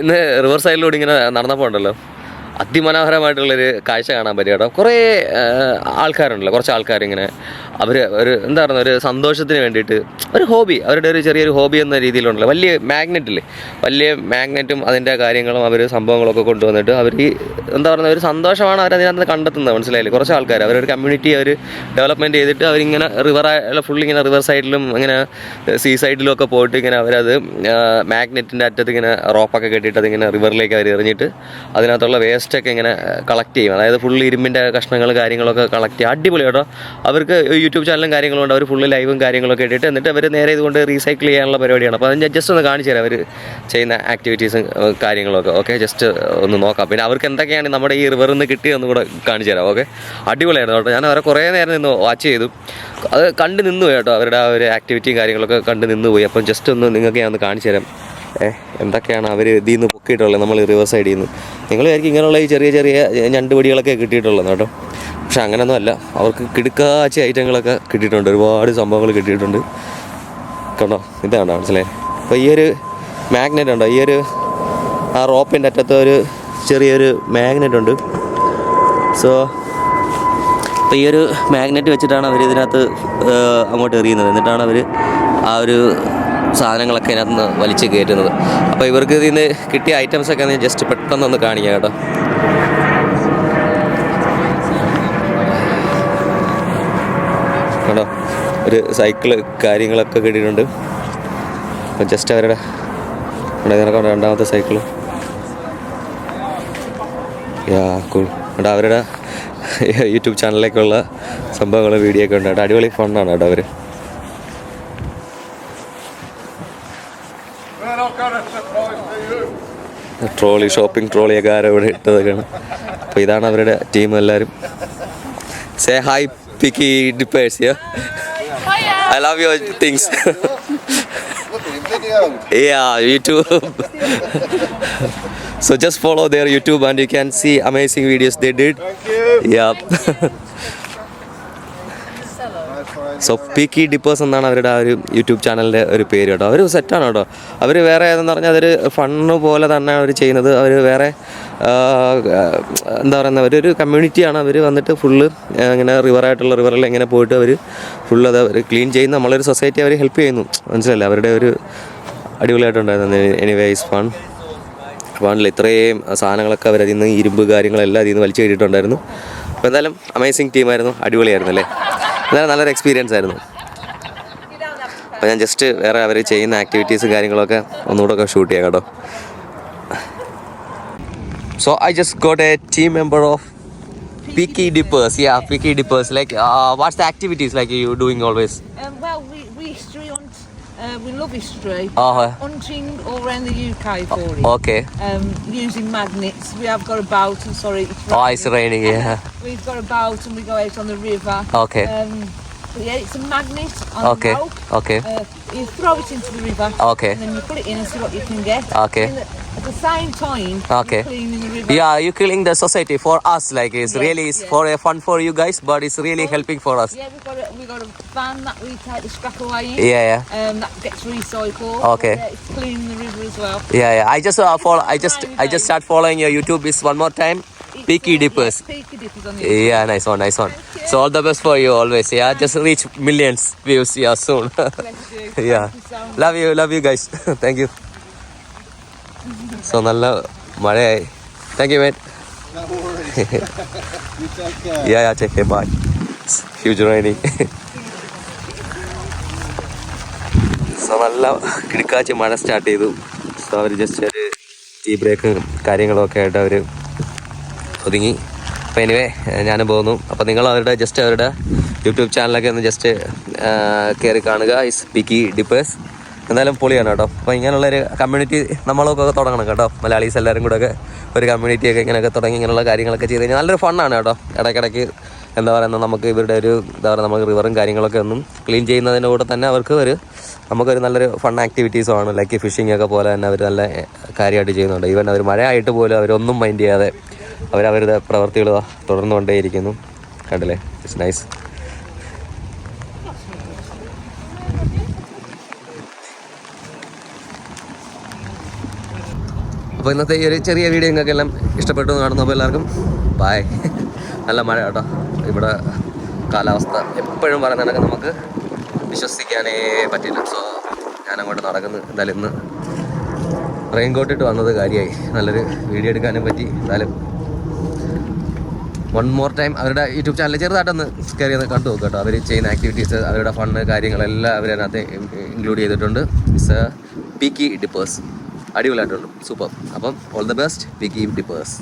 ഇന്ന് റിവർ സൈഡിലൂടെ ഇങ്ങനെ നടന്നപ്പോൾ ഉണ്ടല്ലോ, അതിമനോഹരമായിട്ടുള്ളൊരു കാഴ്ച കാണാൻ പറ്റും കേട്ടോ. കുറേ ആൾക്കാരുണ്ടല്ലോ, കുറച്ച് ആൾക്കാരിങ്ങനെ അവർ ഒരു എന്താ പറയുക, ഒരു സന്തോഷത്തിന് വേണ്ടിയിട്ട് ഒരു ഹോബി, അവരുടെ ഒരു ചെറിയൊരു ഹോബി എന്ന രീതിയിലുണ്ടല്ലോ, വലിയ മാഗ്നറ്റില്ലേ, വലിയ മാഗ്നറ്റും അതിൻ്റെ കാര്യങ്ങളും അവർ സംഭവങ്ങളൊക്കെ കൊണ്ടുവന്നിട്ട് അവർ ഈ എന്താ പറയുക ഒരു സന്തോഷമാണ് അവരതിനകത്ത് കണ്ടെത്തുന്നത്. മനസ്സിലായില്ലേ? കുറച്ച് ആൾക്കാർ അവരൊരു കമ്മ്യൂണിറ്റി അവർ ഡെവലപ്മെൻറ്റ് ചെയ്തിട്ട് അവരിങ്ങനെ ഫുള്ളിങ്ങനെ റിവർ സൈഡിലും ഇങ്ങനെ സീ സൈഡിലും ഒക്കെ പോയിട്ട് ഇങ്ങനെ അവരത് മാഗ്നറ്റിൻ്റെ അറ്റത്ത് ഇങ്ങനെ റോപ്പൊക്കെ കെട്ടിയിട്ട് അതിങ്ങനെ റിവറിലേക്ക് അവർ എറിഞ്ഞിട്ട് അതിനകത്തുള്ള വേസ്റ്റൊക്കെ ഇങ്ങനെ കളക്ട് ചെയ്യും. അതായത് ഫുള്ള് ഇരുമ്പിൻ്റെ കഷ്ണങ്ങൾ കാര്യങ്ങളൊക്കെ കളക്ട് ചെയ്യും. അടിപൊളി കേട്ടോ. അവർക്ക് യൂട്യൂബ് ചാനലും കാര്യങ്ങളും ഉണ്ട്. അവർ ഫുള്ള് ലൈവും കാര്യങ്ങളൊക്കെ ഇട്ടിട്ട് എന്നിട്ട് അവർ നേരെ ഇതുകൊണ്ട് റീസൈക്കിൾ ചെയ്യാനുള്ള പരിപാടിയാണ്. അപ്പോൾ അത് ഞാൻ ജസ്റ്റ് ഒന്ന് കാണിച്ചു തരാം അവർ ചെയ്യുന്ന ആക്ടിവിറ്റീസും കാര്യങ്ങളൊക്കെ. ഓക്കെ, ജസ്റ്റ് ഒന്ന് നോക്കാം. പിന്നെ അവർക്ക് എന്തൊക്കെയാണ് നമ്മുടെ ഈ റിവറിൽ നിന്ന് കിട്ടിയതെന്ന് കൂടെ കാണിച്ചു തരാം. ഓക്കെ, അടിപൊളിയായിരുന്നു കേട്ടോ. ഞാൻ അവരെ കുറേ നേരം നിന്ന് വാച്ച് ചെയ്തു. അത് കണ്ട് നിന്ന് പോയി കേട്ടോ, അവരുടെ ആ ഒരു ആക്ടിവിറ്റിയും കാര്യങ്ങളൊക്കെ കണ്ട് നിന്ന് പോയി. അപ്പം ജസ്റ്റ് ഒന്ന് നിങ്ങൾക്ക് ഞാൻ ഒന്ന് കാണിച്ചു തരാം എന്തൊക്കെയാണ് അവർ ഇതിൽ നിന്ന് പൊക്കിയിട്ടുള്ളത്, നമ്മൾ റിവർ സൈഡിൽ നിന്ന്. നിങ്ങൾ വിചാരിക്കും ഇങ്ങനെയുള്ള ഈ ചെറിയ ചെറിയ ഞണ്ടുപിടികളൊക്കെ കിട്ടിയിട്ടുള്ളത് കേട്ടോ. പക്ഷെ അങ്ങനെയൊന്നും അല്ല, അവർക്ക് കിടുക്കാച്ച ഐറ്റങ്ങളൊക്കെ കിട്ടിയിട്ടുണ്ട്, ഒരുപാട് സംഭവങ്ങൾ കിട്ടിയിട്ടുണ്ട് കണ്ടോ. ഇതാണ് മനസ്സിലായി. അപ്പോൾ ഈ ഒരു മാഗ്നറ്റ് ഉണ്ടോ, ഈ ഒരു ആ റോപ്പിൻ്റെ അറ്റത്ത് ഒരു ചെറിയൊരു മാഗ്നറ്റ് ഉണ്ട്. സോ അപ്പോൾ ഈ ഒരു മാഗ്നറ്റ് വെച്ചിട്ടാണ് അവർ ഇതിനകത്ത് അങ്ങോട്ട് എറിയുന്നത്. എന്നിട്ടാണ് അവർ ആ ഒരു സാധനങ്ങളൊക്കെ അതിനകത്ത് നിന്ന് വലിച്ച് കയറ്റുന്നത്. അപ്പോൾ ഇവർക്ക് ഇതിൽ നിന്ന് കിട്ടിയ ഐറ്റംസൊക്കെ ഞാൻ ജസ്റ്റ് പെട്ടെന്നൊന്ന് കാണിക്കാം കേട്ടോ. കേട്ടോ, ഒരു സൈക്കിള് കാര്യങ്ങളൊക്കെ കിട്ടിയിട്ടുണ്ട്. അപ്പം ജസ്റ്റ് അവരുടെ ഇതിനൊക്കെ രണ്ടാമത്തെ സൈക്കിള് കൂൾ കേട്ടോ. അവരുടെ യൂട്യൂബ് ചാനലിലേക്കുള്ള സംഭവങ്ങൾ വീഡിയോ ഒക്കെ ഉണ്ട് കേട്ടോ. അടിപൊളി ഫണ്ണാണ് കേട്ടോ അവർ. ട്രോളി, ഷോപ്പിംഗ് ട്രോളിയൊക്കെ ആരോ ഇവിടെ ഇട്ടതൊക്കെയാണ്. അപ്പോൾ ഇതാണ് അവരുടെ ടീം എല്ലാവരും. Say hi Peaky Dippers. I love your things. Yeah, YouTube. So just follow their YouTube and you can see amazing videos they did. Yeah. So Peaky Dippers എന്നാണ് അവരുടെ ആ ഒരു യൂട്യൂബ് ചാനലിൻ്റെ ഒരു പേര് കേട്ടോ. അവർ സെറ്റാണ് കേട്ടോ. അവർ വേറെ ഏതെന്ന് പറഞ്ഞാൽ അതൊരു ഫണ്ണ് പോലെ തന്നെ അവർ ചെയ്യുന്നത്. അവർ വേറെ എന്താ പറയുന്നത്, അവരൊരു കമ്മ്യൂണിറ്റിയാണ്. അവർ വന്നിട്ട് ഫുള്ള് ഇങ്ങനെ റിവറിൽ ഇങ്ങനെ പോയിട്ട് അവർ ഫുള്ള് അത് അവർ ക്ലീൻ ചെയ്യുന്ന നമ്മളൊരു സൊസൈറ്റി അവർ ഹെൽപ്പ് ചെയ്യുന്നു. മനസ്സിലല്ലേ? അവരുടെ ഒരു അടിപൊളിയായിട്ടുണ്ടായിരുന്നു. എനിവേസ് ഫണ്ടിൽ ഇത്രയും സാധനങ്ങളൊക്കെ അവർ അതിൽ നിന്ന് ഇരുമ്പ് കാര്യങ്ങളെല്ലാം അതിൽ നിന്ന് വലിച്ചു കയറ്റിയിട്ടുണ്ടായിരുന്നു. അപ്പോൾ എന്തായാലും അമേസിങ് ടീമായിരുന്നു, അടിപൊളിയായിരുന്നു അല്ലേ? എന്തായാലും നല്ലൊരു എക്സ്പീരിയൻസ് ആയിരുന്നു. അപ്പോൾ ഞാൻ ജസ്റ്റ് വേറെ അവർ ചെയ്യുന്ന ആക്ടിവിറ്റീസും കാര്യങ്ങളൊക്കെ ഒന്നുകൂടെ ഒക്കെ ഷൂട്ട് ചെയ്യാം കേട്ടോ. So I just got a team member of Picky Dippers. Yeah, Picky Dippers. Like, what's the activities like you doing always? Well, we history hunt. We love history. Hunting all around the UK for it. Okay. Using magnets. We have got a boat. I'm sorry, it's raining. Oh, it's raining. Yeah. We've got a boat and we go out on the river. Okay. But yeah, it's a magnet on Okay. a rope. Okay. You throw it into the river. Okay. And then you put it in and see what you can get. Okay. At the same time, Okay. you're cleaning the river. Yeah, you killing the society for us. Like it's really it's for a fun for you guys, but it's really helping for us. Yeah, we've got a van that we take the scrap away in. Yeah. That gets recycled. Okay. Yeah, it's cleaning the river as well. Yeah. I just follow. I just start following your YouTube. Is one more time. Peaky Dippers. Peaky Dippers on YouTube. Yeah, nice one. So all the best for you always. Yeah, just reach millions views. Yeah, soon. Bless you. Yeah. Thank you so much. Love you guys. Thank you. So നല്ല മഴയായി. Thank you, mate. No worries. You take care. Yeah, take care. Bye. It's huge raining. So നല്ല കിടക്കാച്ച് മഴ start ചെയ്തു. So അവർ just ഒരു tea ബ്രേക്കും കാര്യങ്ങളൊക്കെ ആയിട്ട് അവർ ഒതുങ്ങി. അപ്പോൾ എനിവേ ഞാനും പോകുന്നു. അപ്പോൾ നിങ്ങൾ അവരുടെ യൂട്യൂബ് ചാനലൊക്കെ ഒന്ന് ജസ്റ്റ് കയറി കാണുക. Is Peaky Dippers. എന്തായാലും പൊളിയാണ് കേട്ടോ. അപ്പോൾ ഇങ്ങനെയുള്ളൊരു കമ്മ്യൂണിറ്റി നമ്മളൊക്കെ തുടങ്ങണം കേട്ടോ. മലയാളീസ് എല്ലാവരും കൂടെ ഒക്കെ ഒരു കമ്മ്യൂണിറ്റിയൊക്കെ ഇങ്ങനെയൊക്കെ തുടങ്ങി ഇങ്ങനെയുള്ള കാര്യങ്ങളൊക്കെ ചെയ്ത് കഴിഞ്ഞാൽ നല്ലൊരു ഫണ്ണാണ് കേട്ടോ. ഇടയ്ക്കിടയ്ക്ക് എന്താ പറയുന്നത്, നമുക്ക് ഇവരുടെ ഒരു എന്താ പറയുക, നമുക്ക് റിവറും കാര്യങ്ങളൊക്കെ ഒന്നും ക്ലീൻ ചെയ്യുന്നതിൻ്റെ കൂടെ തന്നെ നമുക്കൊരു നല്ലൊരു ഫൺ ആക്ടിവിറ്റീസുമാണ്. ലൈക്ക് ഫിഷിംഗ് ഒക്കെ പോലെ തന്നെ അവർ നല്ല കാര്യമായിട്ട് ചെയ്യുന്നുണ്ട്. ഈവൻ അവർ മഴയായിട്ട് പോലും അവരൊന്നും മൈൻഡ് ചെയ്യാതെ അവരവരുടെ പ്രവർത്തികൾ തുടർന്നുകൊണ്ടേയിരിക്കുന്നു. കണ്ടില്ലേ? It's nice. അപ്പോൾ ഇന്നത്തെ ഈ ഒരു ചെറിയ വീഡിയോ നിങ്ങൾക്കെല്ലാം ഇഷ്ടപ്പെട്ടു എന്ന് കാണുന്നു. അപ്പോൾ എല്ലാവർക്കും ബൈ. നല്ല മഴ കേട്ടോ ഇവിടെ. കാലാവസ്ഥ എപ്പോഴും പറയുന്നതൊക്കെ നമുക്ക് വിശ്വസിക്കാനേ പറ്റില്ല. സോ ഞാൻ അങ്ങോട്ട് നടക്കുന്നു. എന്തായാലും ഇന്ന് റെയിൻ കോട്ടിട്ട് വന്നത് കാര്യമായി. നല്ലൊരു വീഡിയോ എടുക്കാനും പറ്റി. എന്തായാലും വൺ മോർ ടൈം അവരുടെ യൂട്യൂബ് ചാനൽ ചെറുതായിട്ടൊന്ന് കയറി ഒന്ന് കണ്ടു നോക്കുക കേട്ടോ. അവർ ചെയ്യുന്ന ആക്ടിവിറ്റീസ്, അവരുടെ ഫണ്ണ് കാര്യങ്ങളെല്ലാം അവരതിനകത്ത് ഇൻക്ലൂഡ് ചെയ്തിട്ടുണ്ട്. It's Peaky Dippers. അടിപൊളിയായിട്ടുണ്ട്, സൂപ്പർ. അപ്പം ഓൾ ദ ബെസ്റ്റ് പീക്കി ഡിപ്പേഴ്സ്.